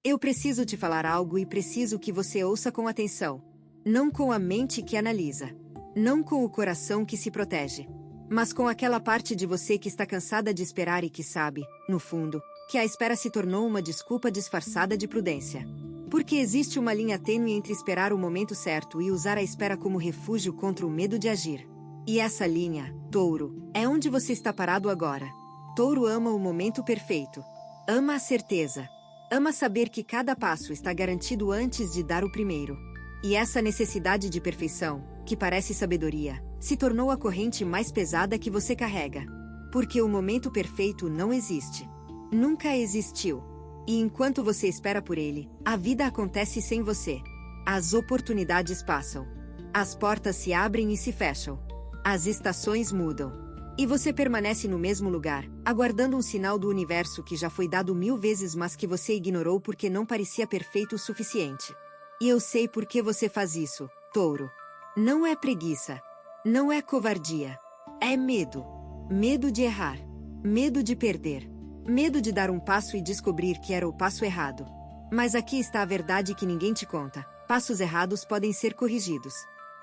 Eu preciso te falar algo e preciso que você ouça com atenção. Não com a mente que analisa. Não com o coração que se protege. Mas com aquela parte de você que está cansada de esperar e que sabe, no fundo, que a espera se tornou uma desculpa disfarçada de prudência. Porque existe uma linha tênue entre esperar o momento certo e usar a espera como refúgio contra o medo de agir. E essa linha, Touro, é onde você está parado agora. Touro ama o momento perfeito. Ama a certeza. Ama saber que cada passo está garantido antes de dar o primeiro. E essa necessidade de perfeição, que parece sabedoria, se tornou a corrente mais pesada que você carrega. Porque o momento perfeito não existe. Nunca existiu. E enquanto você espera por ele, a vida acontece sem você. As oportunidades passam. As portas se abrem e se fecham. As estações mudam. E você permanece no mesmo lugar, aguardando um sinal do universo que já foi dado 1000 vezes, mas que você ignorou porque não parecia perfeito o suficiente. E eu sei por que você faz isso, Touro. Não é preguiça. Não é covardia. É medo. Medo de errar. Medo de perder. Medo de dar um passo e descobrir que era o passo errado. Mas aqui está a verdade que ninguém te conta. Passos errados podem ser corrigidos.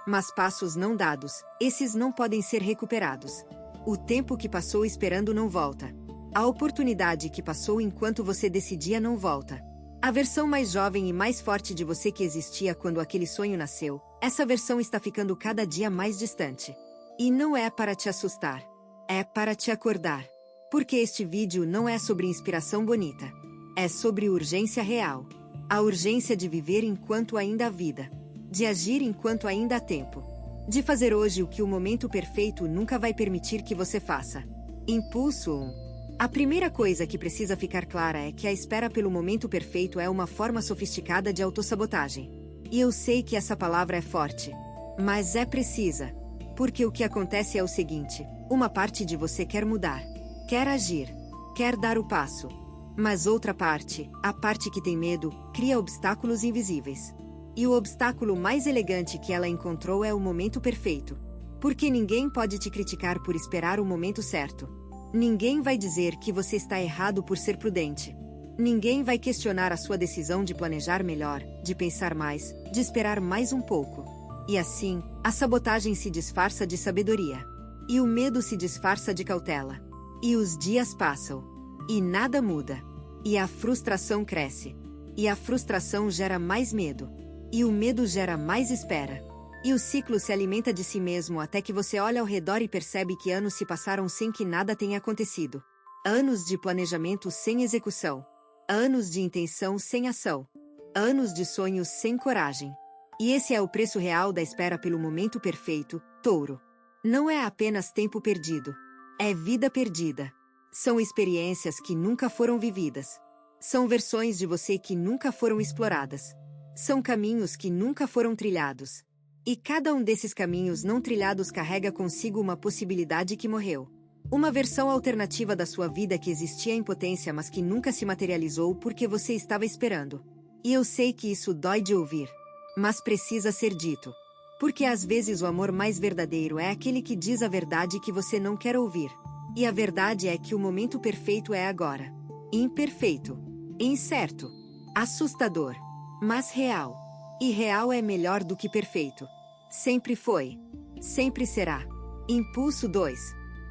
Mas passos não dados, esses não podem ser recuperados. O tempo que passou esperando não volta. A oportunidade que passou enquanto você decidia não volta. A versão mais jovem e mais forte de você que existia quando aquele sonho nasceu, essa versão está ficando cada dia mais distante. E não é para te assustar. É para te acordar. Porque este vídeo não é sobre inspiração bonita. É sobre urgência real. A urgência de viver enquanto ainda há vida. De agir enquanto ainda há tempo. De fazer hoje o que o momento perfeito nunca vai permitir que você faça. Impulso 1. A primeira coisa que precisa ficar clara é que a espera pelo momento perfeito é uma forma sofisticada de autossabotagem. E eu sei que essa palavra é forte. Mas é precisa. Porque o que acontece é o seguinte: uma parte de você quer mudar. Quer agir. Quer dar o passo. Mas outra parte, a parte que tem medo, cria obstáculos invisíveis. E o obstáculo mais elegante que ela encontrou é o momento perfeito. Porque ninguém pode te criticar por esperar o momento certo. Ninguém vai dizer que você está errado por ser prudente. Ninguém vai questionar a sua decisão de planejar melhor, de pensar mais, de esperar mais um pouco. E assim, a sabotagem se disfarça de sabedoria. E o medo se disfarça de cautela. E os dias passam. E nada muda. E a frustração cresce. E a frustração gera mais medo. E o medo gera mais espera. E o ciclo se alimenta de si mesmo até que você olha ao redor e percebe que anos se passaram sem que nada tenha acontecido. Anos de planejamento sem execução. Anos de intenção sem ação. Anos de sonhos sem coragem. E esse é o preço real da espera pelo momento perfeito, Touro. Não é apenas tempo perdido. É vida perdida. São experiências que nunca foram vividas. São versões de você que nunca foram exploradas. São caminhos que nunca foram trilhados. E cada um desses caminhos não trilhados carrega consigo uma possibilidade que morreu. Uma versão alternativa da sua vida que existia em potência, mas que nunca se materializou porque você estava esperando. E eu sei que isso dói de ouvir. Mas precisa ser dito. Porque às vezes o amor mais verdadeiro é aquele que diz a verdade que você não quer ouvir. E a verdade é que o momento perfeito é agora. Imperfeito. Incerto. Assustador. Mas real. E real é melhor do que perfeito. Sempre foi. Sempre será. Impulso 2.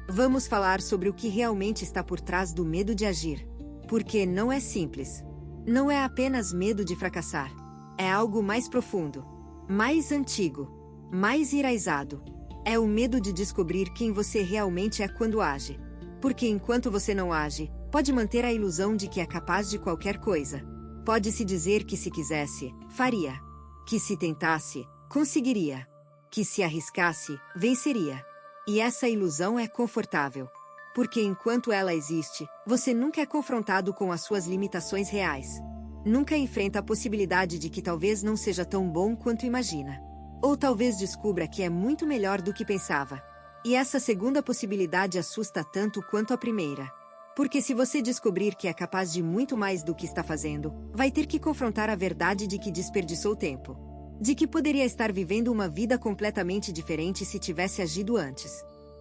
Vamos falar sobre o que realmente está por trás do medo de agir. Porque não é simples. Não é apenas medo de fracassar. É algo mais profundo. Mais antigo. Mais enraizado. É o medo de descobrir quem você realmente é quando age. Porque enquanto você não age, pode manter a ilusão de que é capaz de qualquer coisa. Pode-se dizer que se quisesse, faria. Que se tentasse, conseguiria. Que se arriscasse, venceria. E essa ilusão é confortável. Porque enquanto ela existe, você nunca é confrontado com as suas limitações reais. Nunca enfrenta a possibilidade de que talvez não seja tão bom quanto imagina. Ou talvez descubra que é muito melhor do que pensava. E essa segunda possibilidade assusta tanto quanto a primeira. Porque se você descobrir que é capaz de muito mais do que está fazendo, vai ter que confrontar a verdade de que desperdiçou tempo. De que poderia estar vivendo uma vida completamente diferente se tivesse agido antes.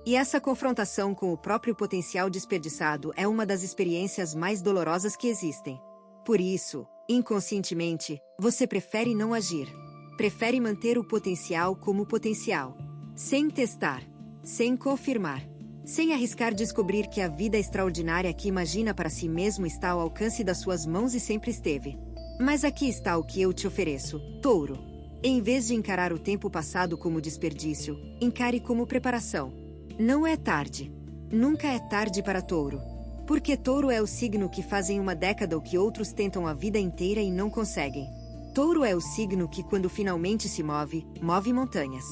E essa confrontação com o próprio potencial desperdiçado é uma das experiências mais dolorosas que existem. Por isso, Inconscientemente, você prefere não agir. Prefere manter o potencial como potencial. Sem testar. Sem confirmar. Sem arriscar descobrir que a vida extraordinária que imagina para si mesmo está ao alcance das suas mãos e sempre esteve. Mas aqui está o que eu te ofereço, Touro. Em vez de encarar o tempo passado como desperdício, encare como preparação. Não é tarde. Nunca é tarde para Touro. Porque Touro é o signo que faz em uma década o que outros tentam a vida inteira e não conseguem. Touro é o signo que, quando finalmente se move, move montanhas.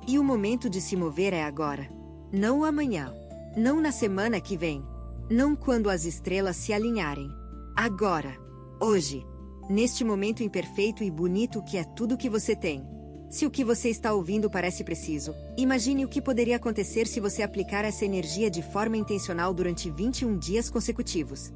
E o momento de se mover é agora. Não amanhã. Não na semana que vem. Não quando as estrelas se alinharem. Agora. Hoje. Neste momento imperfeito e bonito que é tudo que você tem. Se o que você está ouvindo parece preciso, imagine o que poderia acontecer se você aplicar essa energia de forma intencional durante 21 dias consecutivos.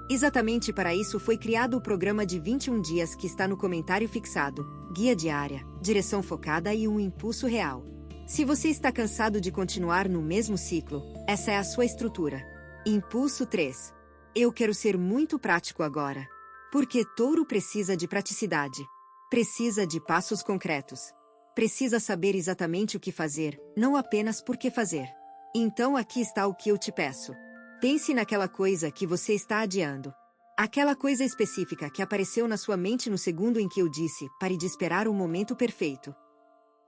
Exatamente para isso foi criado o programa de 21 dias que está no comentário fixado, guia diária, direção focada e um impulso real. Se você está cansado de continuar no mesmo ciclo, essa é a sua estrutura. Impulso 3. Eu quero ser muito prático agora. Porque Touro precisa de praticidade. Precisa de passos concretos. Precisa saber exatamente o que fazer, não apenas por que fazer. Então aqui está o que eu te peço. Pense naquela coisa que você está adiando. Aquela coisa específica que apareceu na sua mente no segundo em que eu disse, pare de esperar o momento perfeito.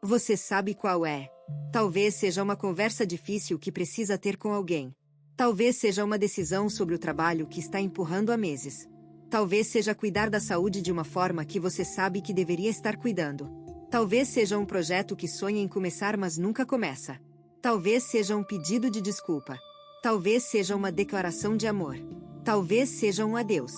Você sabe qual é. Talvez seja uma conversa difícil que precisa ter com alguém. Talvez seja uma decisão sobre o trabalho que está empurrando há meses. Talvez seja cuidar da saúde de uma forma que você sabe que deveria estar cuidando. Talvez seja um projeto que sonha em começar mas nunca começa. Talvez seja um pedido de desculpa. Talvez seja uma declaração de amor. Talvez seja um adeus.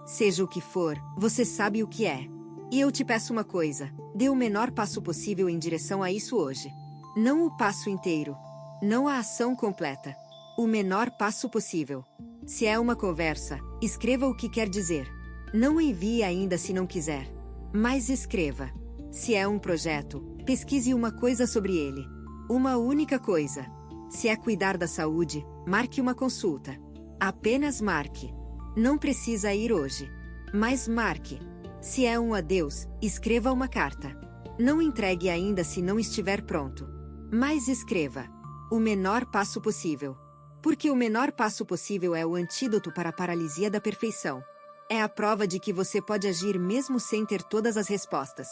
Seja o que for, você sabe o que é. E eu te peço uma coisa, dê o menor passo possível em direção a isso hoje. Não o passo inteiro. Não a ação completa. O menor passo possível. Se é uma conversa, escreva o que quer dizer. Não envie ainda se não quiser. Mas escreva. Se é um projeto, pesquise uma coisa sobre ele. Uma única coisa. Se é cuidar da saúde, marque uma consulta. Apenas marque. Não precisa ir hoje. Mas marque. Se é um adeus, escreva uma carta. Não entregue ainda se não estiver pronto. Mas escreva. O menor passo possível. Porque o menor passo possível é o antídoto para a paralisia da perfeição. É a prova de que você pode agir mesmo sem ter todas as respostas.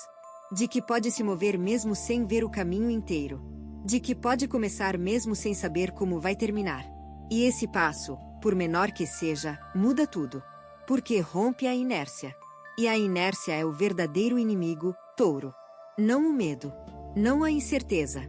De que pode se mover mesmo sem ver o caminho inteiro. De que pode começar mesmo sem saber como vai terminar. E esse passo, por menor que seja, muda tudo. Porque rompe a inércia. E a inércia é o verdadeiro inimigo, Touro. Não o medo. Não a incerteza.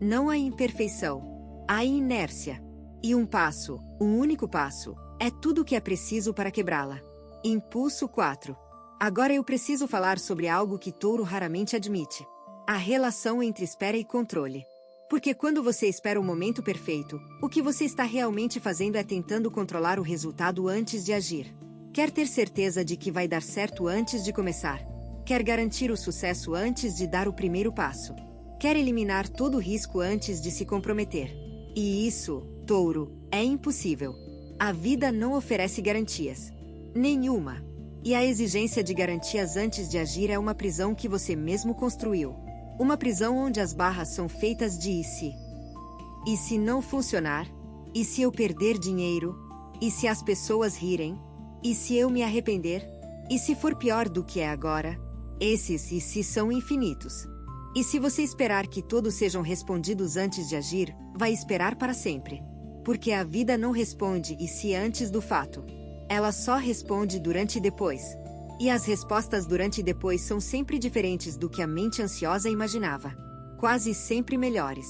Não a imperfeição. A inércia. E um passo, um único passo, é tudo o que é preciso para quebrá-la. Impulso 4. Agora eu preciso falar sobre algo que Touro raramente admite. A relação entre espera e controle. Porque quando você espera o momento perfeito, o que você está realmente fazendo é tentando controlar o resultado antes de agir. Quer ter certeza de que vai dar certo antes de começar. Quer garantir o sucesso antes de dar o primeiro passo. Quer eliminar todo o risco antes de se comprometer. E isso, Touro, é impossível. A vida não oferece garantias. Nenhuma. E a exigência de garantias antes de agir é uma prisão que você mesmo construiu. Uma prisão onde as barras são feitas de e se. E se não funcionar? E se eu perder dinheiro? E se as pessoas rirem? E se eu me arrepender? E se for pior do que é agora? Esses e se são infinitos. E se você esperar que todos sejam respondidos antes de agir, vai esperar para sempre. Porque a vida não responde e se antes do fato. Ela só responde durante e depois. E as respostas durante e depois são sempre diferentes do que a mente ansiosa imaginava. Quase sempre melhores.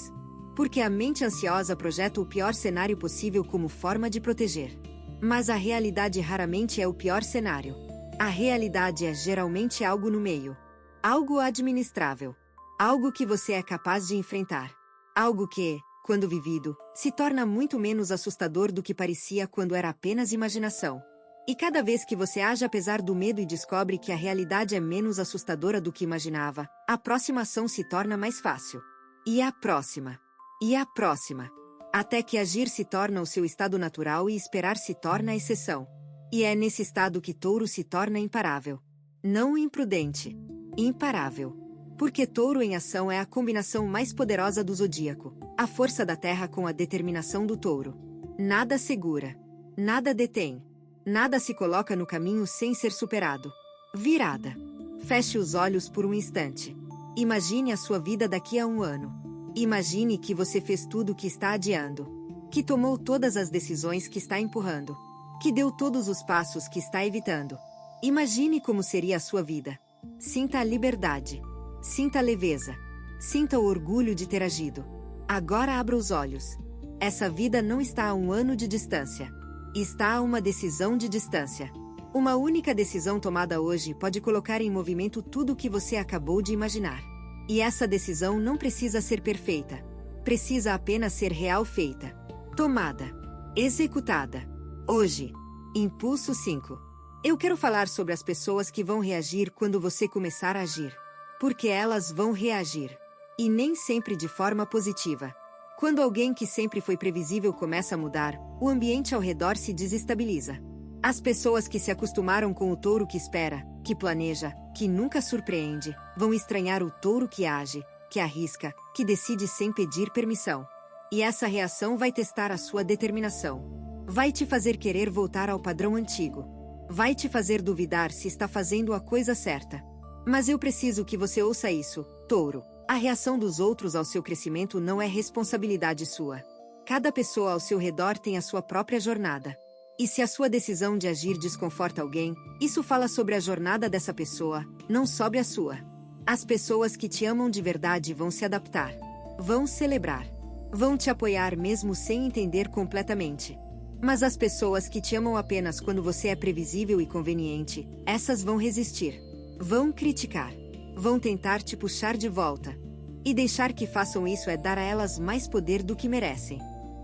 Porque a mente ansiosa projeta o pior cenário possível como forma de proteger. Mas a realidade raramente é o pior cenário. A realidade é geralmente algo no meio. Algo administrável. Algo que você é capaz de enfrentar. Algo que, quando vivido, se torna muito menos assustador do que parecia quando era apenas imaginação. E cada vez que você age apesar do medo e descobre que a realidade é menos assustadora do que imaginava, a próxima ação se torna mais fácil. E a próxima. E a próxima. Até que agir se torna o seu estado natural e esperar se torna a exceção. E é nesse estado que Touro se torna imparável. Não imprudente. Imparável. Porque Touro em ação é a combinação mais poderosa do zodíaco, a força da terra com a determinação do touro. Nada segura. Nada detém. Nada se coloca no caminho sem ser superado. Virada. Feche os olhos por um instante. Imagine a sua vida daqui a um ano. Imagine que você fez tudo o que está adiando. Que tomou todas as decisões que está empurrando. Que deu todos os passos que está evitando. Imagine como seria a sua vida. Sinta a liberdade. Sinta a leveza. Sinta o orgulho de ter agido. Agora abra os olhos. Essa vida não está a um ano de distância. Está a uma decisão de distância. Uma única decisão tomada hoje pode colocar em movimento tudo o que você acabou de imaginar. E essa decisão não precisa ser perfeita. Precisa apenas ser real feita. Tomada. Executada. Hoje. Impulso 5. Eu quero falar sobre as pessoas que vão reagir quando você começar a agir. Porque elas vão reagir. E nem sempre de forma positiva. Quando alguém que sempre foi previsível começa a mudar, o ambiente ao redor se desestabiliza. As pessoas que se acostumaram com o touro que espera, que planeja, que nunca surpreende, vão estranhar o touro que age, que arrisca, que decide sem pedir permissão. E essa reação vai testar a sua determinação. Vai te fazer querer voltar ao padrão antigo. Vai te fazer duvidar se está fazendo a coisa certa. Mas eu preciso que você ouça isso, touro. A reação dos outros ao seu crescimento não é responsabilidade sua. Cada pessoa ao seu redor tem a sua própria jornada. E se a sua decisão de agir desconforta alguém, isso fala sobre a jornada dessa pessoa, não sobre a sua. As pessoas que te amam de verdade vão se adaptar. Vão celebrar. Vão te apoiar mesmo sem entender completamente. Mas as pessoas que te amam apenas quando você é previsível e conveniente, essas vão resistir. Vão criticar. Vão tentar te puxar de volta. E deixar que façam isso é dar a elas mais poder do que merecem.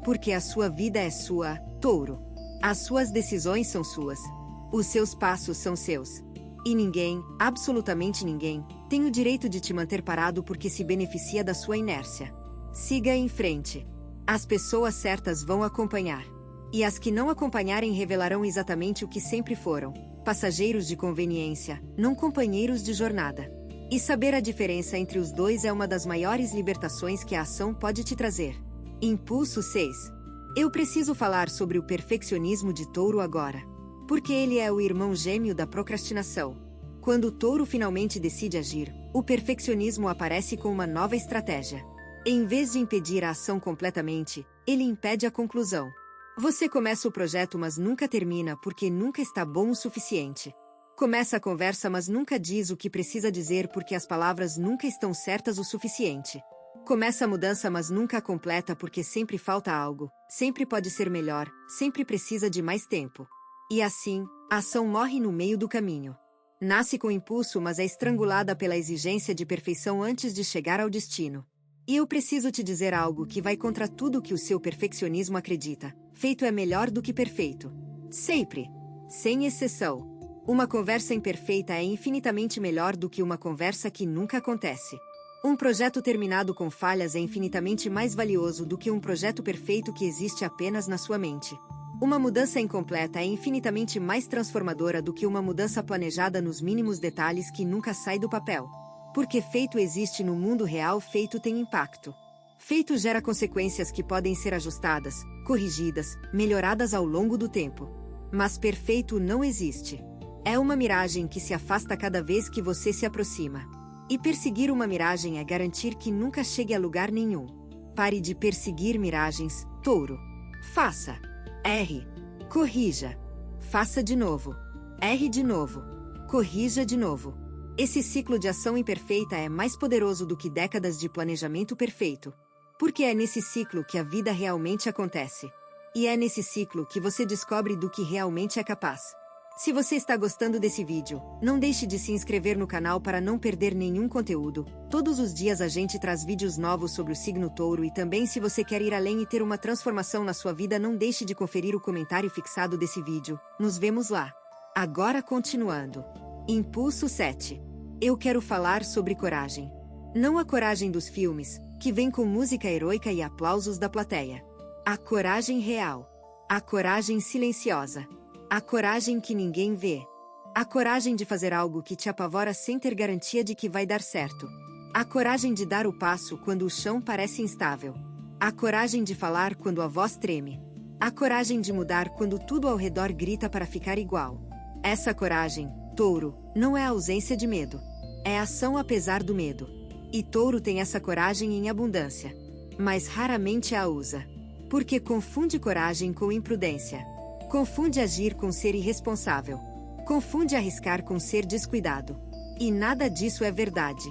Porque a sua vida é sua, touro. As suas decisões são suas. Os seus passos são seus. E ninguém, absolutamente ninguém, tem o direito de te manter parado porque se beneficia da sua inércia. Siga em frente. As pessoas certas vão acompanhar. E as que não acompanharem revelarão exatamente o que sempre foram: passageiros de conveniência, não companheiros de jornada. E saber a diferença entre os dois é uma das maiores libertações que a ação pode te trazer. Impulso 6. Eu preciso falar sobre o perfeccionismo de touro agora. Porque ele é o irmão gêmeo da procrastinação. Quando o touro finalmente decide agir, o perfeccionismo aparece com uma nova estratégia. Em vez de impedir a ação completamente, ele impede a conclusão. Você começa o projeto mas nunca termina porque nunca está bom o suficiente. Começa a conversa mas nunca diz o que precisa dizer porque as palavras nunca estão certas o suficiente. Começa a mudança mas nunca a completa porque sempre falta algo, sempre pode ser melhor, sempre precisa de mais tempo. E assim, a ação morre no meio do caminho. Nasce com impulso mas é estrangulada pela exigência de perfeição antes de chegar ao destino. E eu preciso te dizer algo que vai contra tudo que o seu perfeccionismo acredita. Feito é melhor do que perfeito. Sempre. Sem exceção. Uma conversa imperfeita é infinitamente melhor do que uma conversa que nunca acontece. Um projeto terminado com falhas é infinitamente mais valioso do que um projeto perfeito que existe apenas na sua mente. Uma mudança incompleta é infinitamente mais transformadora do que uma mudança planejada nos mínimos detalhes que nunca sai do papel. Porque feito existe no mundo real, feito tem impacto. Feito gera consequências que podem ser ajustadas, corrigidas, melhoradas ao longo do tempo. Mas perfeito não existe. É uma miragem que se afasta cada vez que você se aproxima. E perseguir uma miragem é garantir que nunca chegue a lugar nenhum. Pare de perseguir miragens, touro. Faça. Erre. Corrija. Faça de novo. Erre de novo. Corrija de novo. Esse ciclo de ação imperfeita é mais poderoso do que décadas de planejamento perfeito. Porque é nesse ciclo que a vida realmente acontece. E é nesse ciclo que você descobre do que realmente é capaz. Se você está gostando desse vídeo, não deixe de se inscrever no canal para não perder nenhum conteúdo. Todos os dias a gente traz vídeos novos sobre o signo touro e também se você quer ir além e ter uma transformação na sua vida, não deixe de conferir o comentário fixado desse vídeo. Nos vemos lá. Agora continuando. Impulso 7. Eu quero falar sobre coragem. Não a coragem dos filmes, que vem com música heroica e aplausos da plateia. A coragem real. A coragem silenciosa. A coragem que ninguém vê. A coragem de fazer algo que te apavora sem ter garantia de que vai dar certo. A coragem de dar o passo quando o chão parece instável. A coragem de falar quando a voz treme. A coragem de mudar quando tudo ao redor grita para ficar igual. Essa coragem, Touro, não é a ausência de medo. É ação apesar do medo. E Touro tem essa coragem em abundância. Mas raramente a usa. Porque confunde coragem com imprudência. Confunde agir com ser irresponsável. Confunde arriscar com ser descuidado. E nada disso é verdade.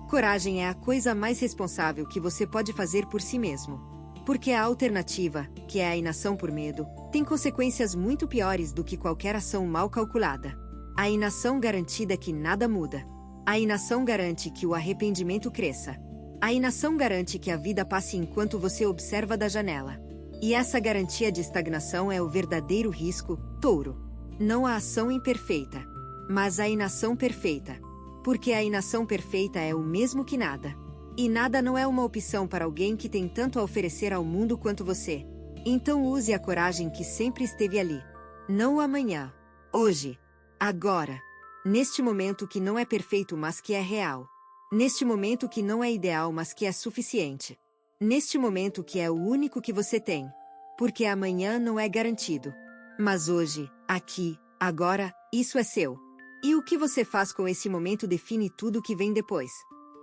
Coragem é a coisa mais responsável que você pode fazer por si mesmo. Porque a alternativa, que é a inação por medo, tem consequências muito piores do que qualquer ação mal calculada. A inação garantida que nada muda. A inação garante que o arrependimento cresça. A inação garante que a vida passe enquanto você observa da janela. E essa garantia de estagnação é o verdadeiro risco, Touro. Não a ação imperfeita, mas a inação perfeita. Porque a inação perfeita é o mesmo que nada. E nada não é uma opção para alguém que tem tanto a oferecer ao mundo quanto você. Então use a coragem que sempre esteve ali. Não amanhã. Hoje. Agora. Neste momento que não é perfeito mas que é real. Neste momento que não é ideal mas que é suficiente. Neste momento que é o único que você tem. Porque amanhã não é garantido. Mas hoje, aqui, agora, isso é seu. E o que você faz com esse momento define tudo o que vem depois.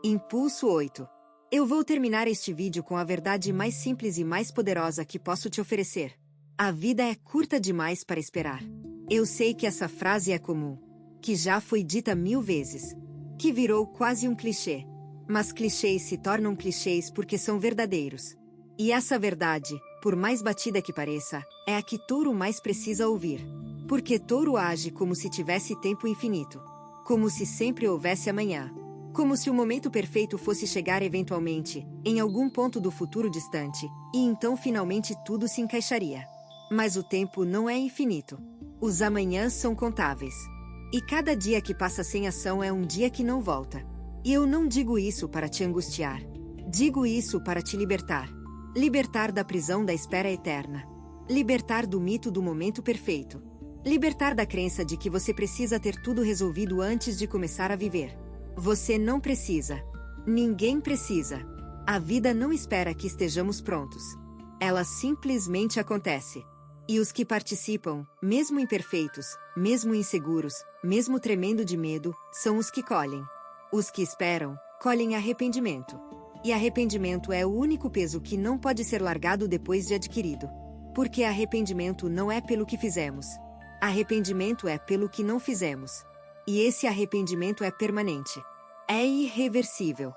Impulso 8. Eu vou terminar este vídeo com a verdade mais simples e mais poderosa que posso te oferecer. A vida é curta demais para esperar. Eu sei que essa frase é comum. Que já foi dita 1000 vezes. Que virou quase um clichê. Mas clichês se tornam clichês porque são verdadeiros. E essa verdade, por mais batida que pareça, é a que Touro mais precisa ouvir. Porque Touro age como se tivesse tempo infinito. Como se sempre houvesse amanhã. Como se o momento perfeito fosse chegar eventualmente, em algum ponto do futuro distante, e então finalmente tudo se encaixaria. Mas o tempo não é infinito. Os amanhãs são contáveis. E cada dia que passa sem ação é um dia que não volta. E eu não digo isso para te angustiar. Digo isso para te libertar. Libertar da prisão da espera eterna. Libertar do mito do momento perfeito. Libertar da crença de que você precisa ter tudo resolvido antes de começar a viver. Você não precisa. Ninguém precisa. A vida não espera que estejamos prontos. Ela simplesmente acontece. E os que participam, mesmo imperfeitos, mesmo inseguros, mesmo tremendo de medo, são os que colhem. Os que esperam, colhem arrependimento. E arrependimento é o único peso que não pode ser largado depois de adquirido. Porque arrependimento não é pelo que fizemos. Arrependimento é pelo que não fizemos. E esse arrependimento é permanente. É irreversível.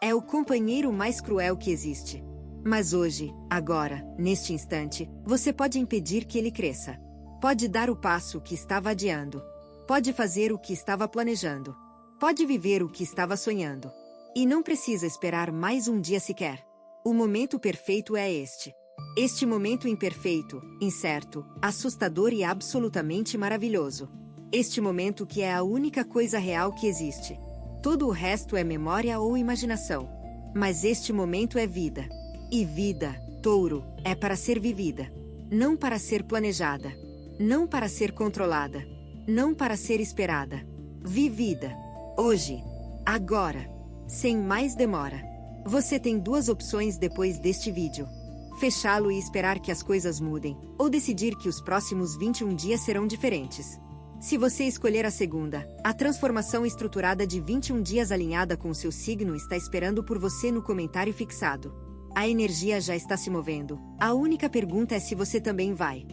É o companheiro mais cruel que existe. Mas hoje, agora, neste instante, você pode impedir que ele cresça. Pode dar o passo que estava adiando. Pode fazer o que estava planejando. Pode viver o que estava sonhando. E não precisa esperar mais um dia sequer. O momento perfeito é este. Este momento imperfeito, incerto, assustador e absolutamente maravilhoso. Este momento que é a única coisa real que existe. Todo o resto é memória ou imaginação. Mas este momento é vida. E vida, Touro, é para ser vivida. Não para ser planejada. Não para ser controlada. Não para ser esperada. Vivida. Hoje. Agora. Sem mais demora. Você tem duas opções depois deste vídeo. Fechá-lo e esperar que as coisas mudem, ou decidir que os próximos 21 dias serão diferentes. Se você escolher a segunda, a transformação estruturada de 21 dias alinhada com o seu signo está esperando por você no comentário fixado. A energia já está se movendo. A única pergunta é se você também vai.